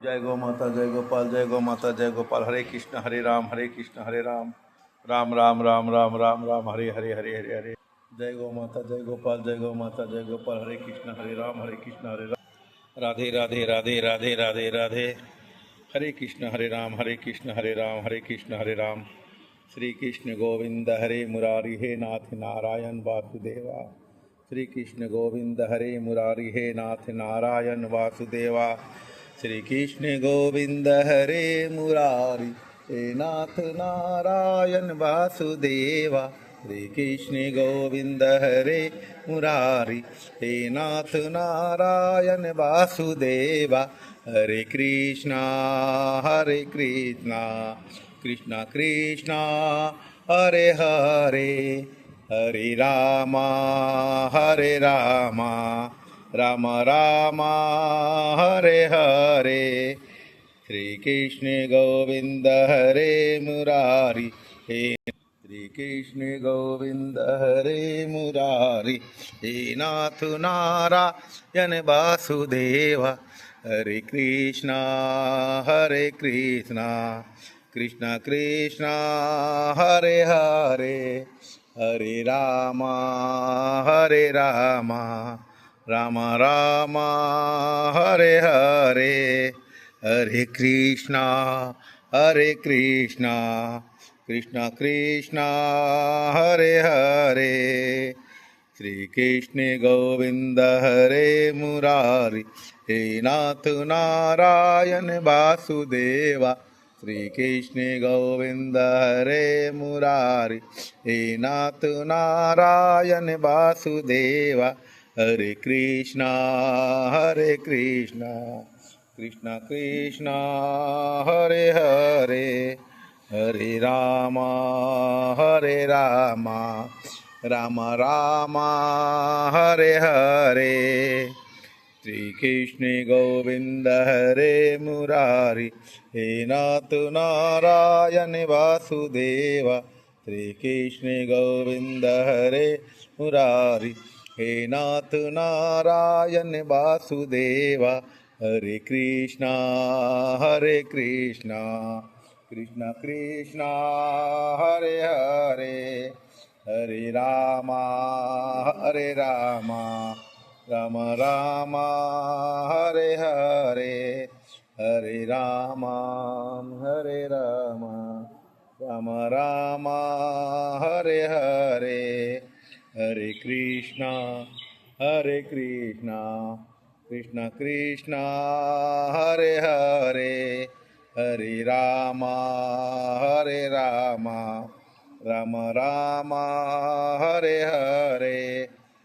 जय गौ माता जय गोपाल जय गौ माता जय गोपाल। हरे कृष्ण हरे कृष्ण हरे राम राम राम राम राम राम राम हरे हरे हरे हरे हरे। जय गौ माता जय गोपाल जय गौ माता जय गोपाल। हरे कृष्ण हरे कृष्ण हरे राम राधे राधे राधे राधे राधे राधे। हरे कृष्ण हरे राम हरे कृष्ण हरे राम। श्री कृष्ण गोविंद हरे मुरारी हे नाथ नारायण वासुदेवा। श्री कृष्ण गोविंद हरे मुरारी हे नाथ नारायण वासुदेवा। श्री कृष्ण गोविंद हरे मुरारी हे नाथ नारायण वासुदेवा। श्री कृष्ण गोविंद हरे मुरारी हे नाथ नारायण वासुदेवा। हरे कृष्णा कृष्णा कृष्णा हरे हरे हरे रामा राम राम हरे हरे। श्री कृष्ण गोविंद हरे मुरारी हे श्री कृष्ण गोविंद हरे मुरारी हे नाथ नारायण वासुदेवा। हरे कृष्णा कृष्णा कृष्णा हरे हरे हरे रामा राम राम हरे हरे हरे कृष्णा कृष्णा कृष्णा हरे हरे। श्री कृष्ण गोविंद हरे मुरारी हे नाथ नारायण वासुदेवा। श्री कृष्ण गोविंद हरे मुरारी हे नाथ नारायण वासुदेवा। हरे कृष्णा कृष्णा कृष्णा हरे हरे हरे राम राम राम हरे हरे। श्री कृष्ण गोविंद हरे मुरारी हे नाथ नारायण वासुदेवा। श्री कृष्ण गोविंद हरे मुरारी हे नाथ नारायण वासुदेवा। हरे कृष्णा कृष्णा कृष्णा हरे हरे हरे राम राम राम हरे हरे हरे राम राम राम हरे हरे हरे कृष्णा कृष्णा कृष्णा हरे हरे हरे राम राम राम हरे हरे